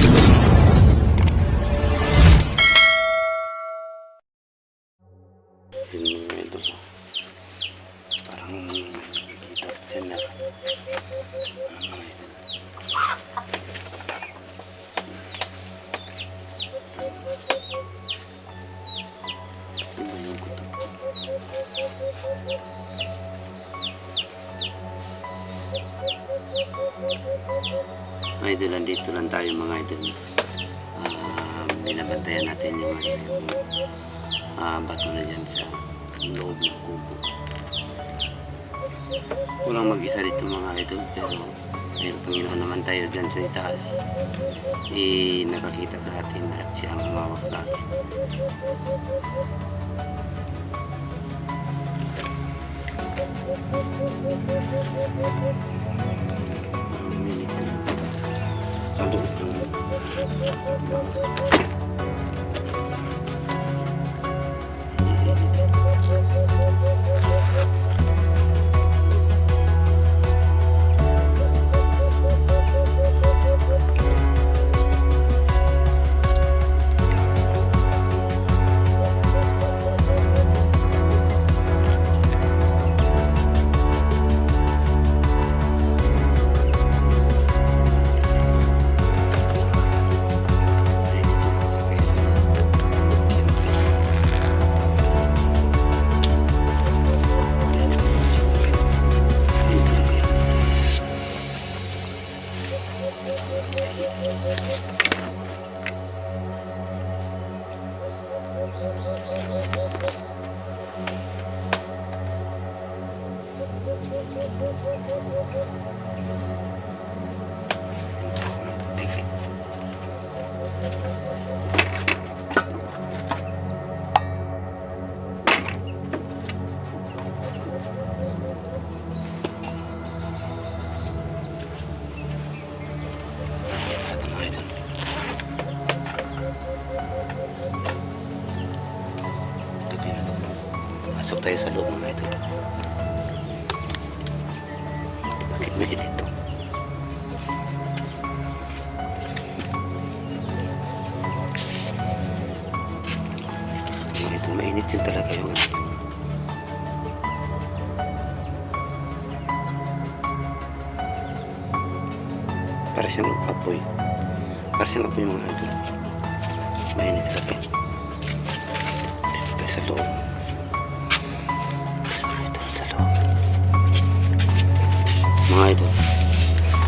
Yun mga idol. Parang dito dyan na. Mga idol. Iba yung kuto. Mga idol, andito lang tayo mga idol. Binabantayan natin yung bato na dyan sa loob ng kubo. Walang mag-isa dito mga idol, pero ayun, Panginoon naman tayo dyan sa itaas, nakakita sa atin at siya ang humawak sa atin. Minit sa loob ng pasok tayo sa loob mga ito. Bakit mainit ito? Mga ito, mainit yun talaga yung para siyang apoy. Para siyang apoy mga ito. Mainit talaga. Dito tayo sa loob. Mga idol,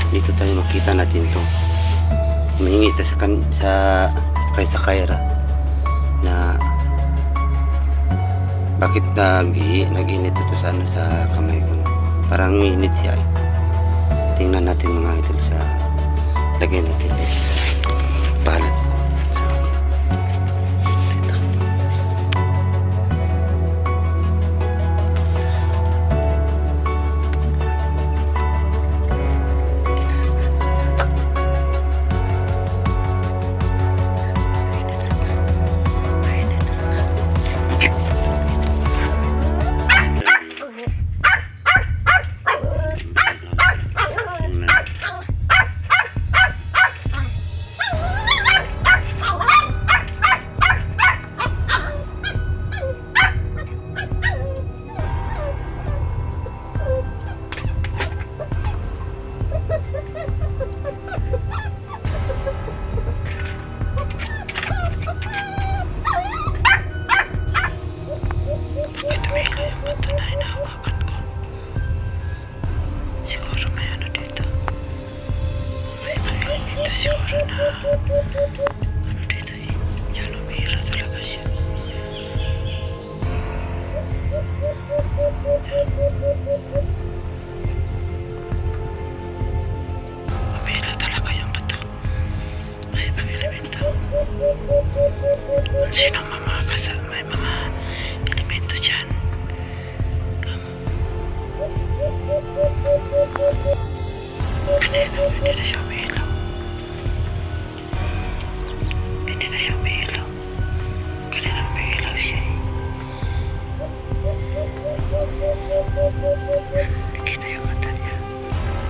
dito tayo makita natin to. Mahingi tayo kay Kyra na bakit nag-init ito sa kamay ko. Parang init siya. Tingnan natin mga idol sa lagay natin dito sa balat ko. Sino mamakas at may mga elemento dyan. Kanina, hindi na siya umiilaw. Hindi na siya umiilaw. Kanina umiilaw siya eh. Nakita yung mata niya.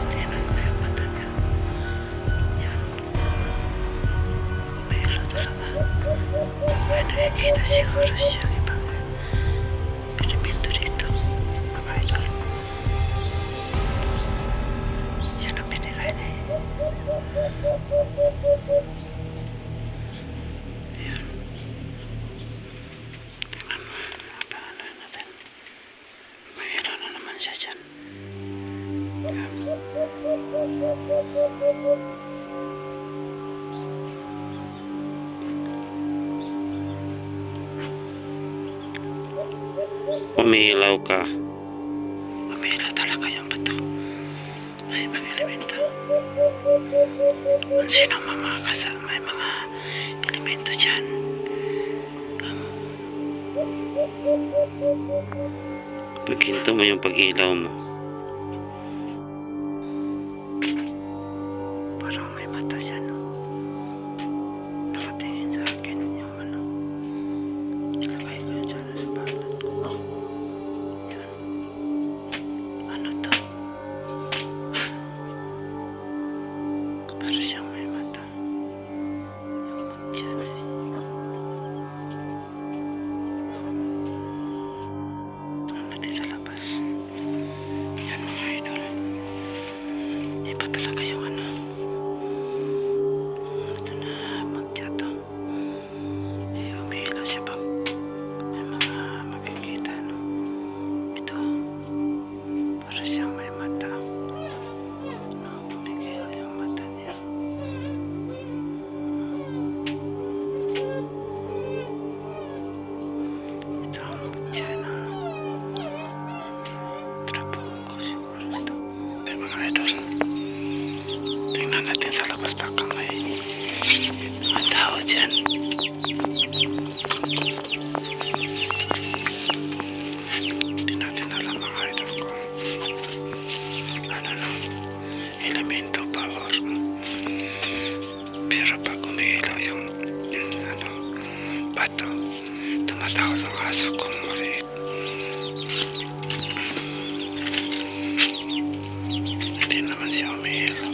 Tingnan ko yung mata niya. Yan. nakita siguro siya ang ibang elemento dito, mga idol. Yan ang binigay niya. Ayan. Tingnan mo, paano natin. May ilaw na naman siya dyan. Umiilaw ka. Umiilaw talaga yung bato. May mga elemento. Kung sino mamakasa, may mga elemento dyan. Paghinto mo yung pag-ilaw mo. Parang may mata siya, no? Nakatingin sa akin yung ano. Ilagay ko yun dyan sa balat ko. Yun. Ano to? Parang siyang may mata. Yung mat dyan eh. Ang natin sa labas. Yan mga idol. Iba talaga yung ano. Ito na magtya to. Umiilaw siya pag may mga makikita, no? Ito. Para siyang may mata. No, umiilaw yung mata niya. Ito ang magtya na. Trabaho ko siguro ito. Pero mga idol, tingnan natin sa labas baka may mga tao dyan. Hindi natin alam mga idol kung ano no, elemento pa or pero pag umiilaw yung ano, bato, tumatawag ang aso kung maliit. Hindi naman siya umiilaw.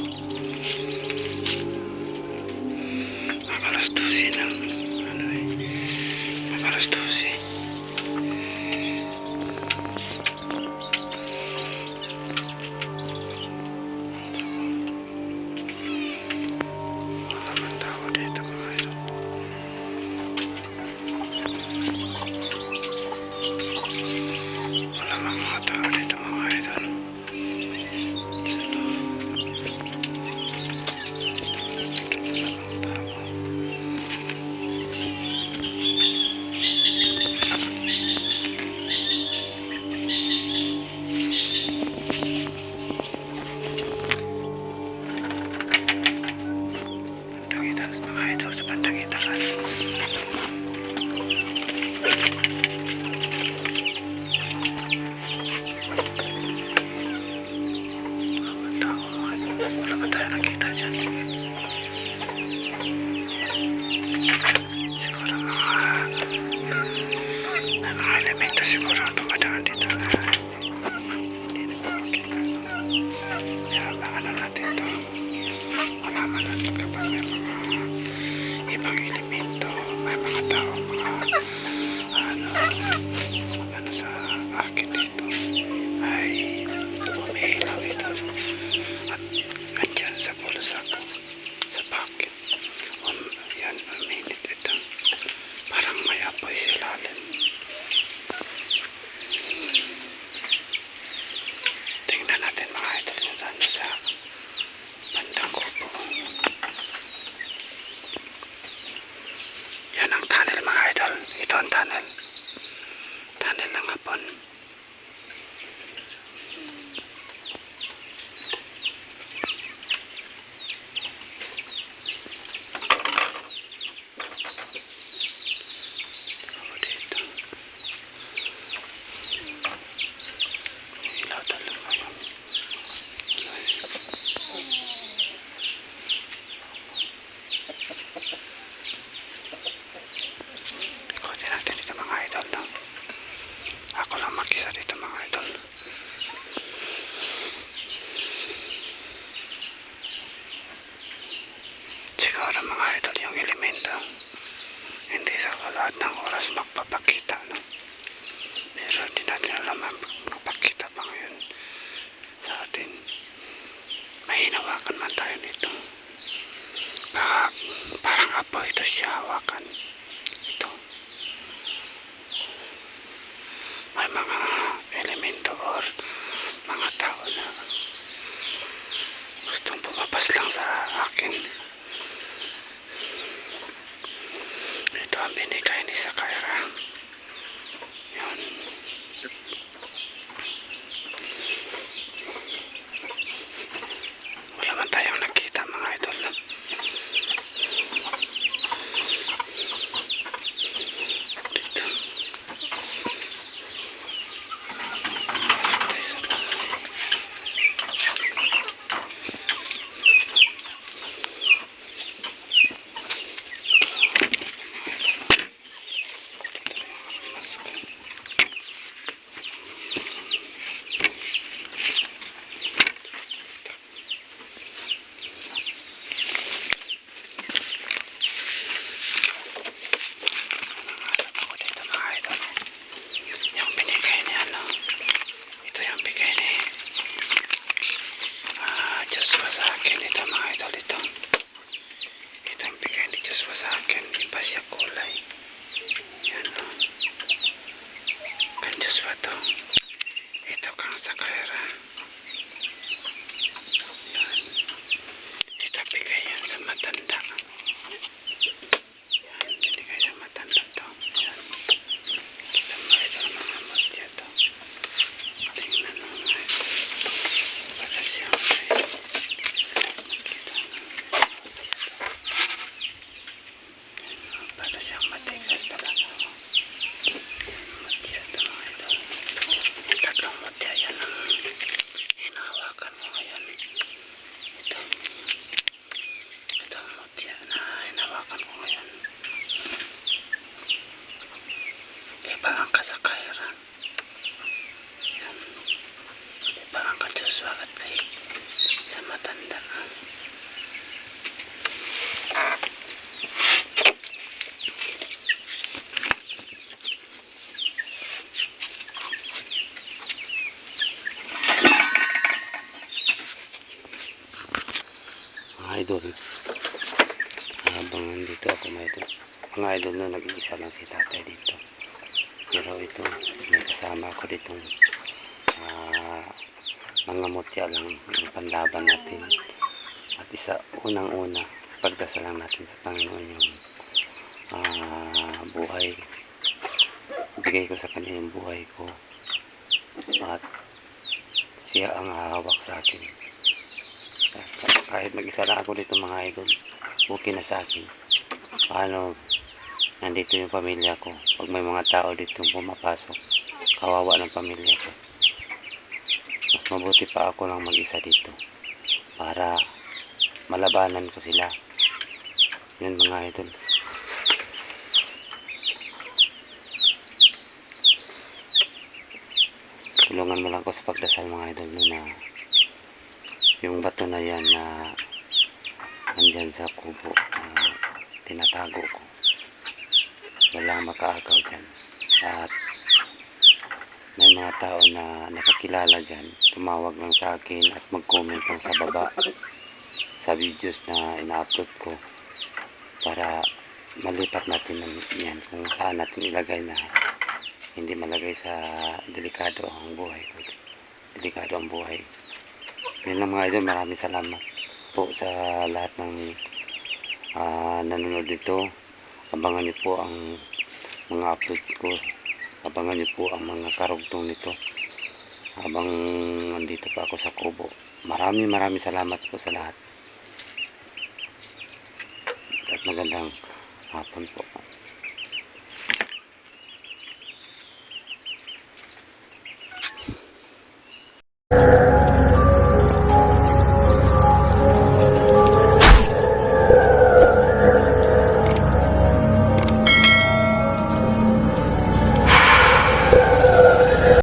Alas 12 ng ano eh, alas 12. Wala man tao dito mga idol. Wala man mga tao dito mga idol. Sa loob. Wala man tao. Bandang itaas mga idol, sa bandang itaas. Wala man tao mga idol. Wala man tayo nakita dyan. Siguro may mga elemento siguro ang dumadaan dito. Hindi nagpapakita. Kaya ano natin to. Malaman natin kapag may mga ibang elemento, may mga tao, mga ano sa akin dito ay umiilaw ito at nandyan sa bulusak sa bakit yan, uminit ito, parang may apoy sa ilalim. Tingnan natin mga idol kung saan sa bandang kubo. Yan ang tunnel mga idol. Ito ang tunnel. Tunnel ng hapon. Ako dito. Ilaw talaga yun. Ikotin natin dito mga idol, no? Ako lang mag-isa dito mga idol. Siguro mga idol yung elemento hindi sa lahat ng oras magpapakita, no? Pero di natin alam ang magpapakita pa ngayon sa atin. May hinawakan man tayo nito. Parang apoy ito siya hawakan. Ito. May mga elemento or mga tao na gustong pumapas lang sa akin. Ito ang binigay ni Sakaira. Yun. Wala man tayong nakita mga idol. Dito. Pasok tayo sa bahay. Dito rin ang mask. Ako dito mga idol. Yung binigay ni ano. Ito yung bigay ni Joshua sa akin. Ito mga idol. Ito yung bigay ni Joshua sa akin. Iba siya kulay. Yan o. Kan Joshua to. Ito kang Sakaira. Yan. Ito bigay yan sa matanda. Yan. Binigay sa matanda to. Yan. Kita mo ito mga mutya to. Tingnan mo mga ito. Para siyang may makita ng mutya to. Para siyang matigas talaga. Mutya to mga ito. Tatlong mutya yan ang hinahawakan mo ngayon. Ito. Ito ang mutya na hinahawakan ko ngayon. Iba ang kasakaira. Yan. Iba ang ka-Joshua at kay sa matanda. Mga idol, habang nandito ako mga idol na nag-iisa lang si tatay dito. Pero ito, may kasama ako ditong mga mutya lang yung panlaban natin. At isa, unang-una, pagdasalan natin sa Panginoon yung buhay. Bigay ko sa kanya yung buhay ko. At siya ang hahawak sa akin. Kahit mag-isa lang ako dito mga idol, okay na sa akin. Paano nandito yung pamilya ko? Pag may mga tao dito pumapasok, kawawa ng pamilya ko. Mas mabuti pa ako lang mag-isa dito para malabanan ko sila. Yun mga idol. Tulungan mo lang ko sa pagdasal mga idol na yung bato na yan na andyan sa kubo, tinatago ko, walang makaagaw dyan. At may mga tao na nakakilala dyan, tumawag lang sa akin at mag-comment lang sa baba sa videos na ina-upload ko para malipat natin yan kung saan natin ilagay na hindi malagay sa delikado ang buhay ko. Delikado ang buhay. Yun lang mga idol, maraming salamat po sa lahat ng nanonood dito. Abangan niyo po ang mga upload ko. Abangan niyo po ang mga karugtong nito habang nandito pa ako sa kubo. Maraming salamat po sa lahat. At magandang hapon po.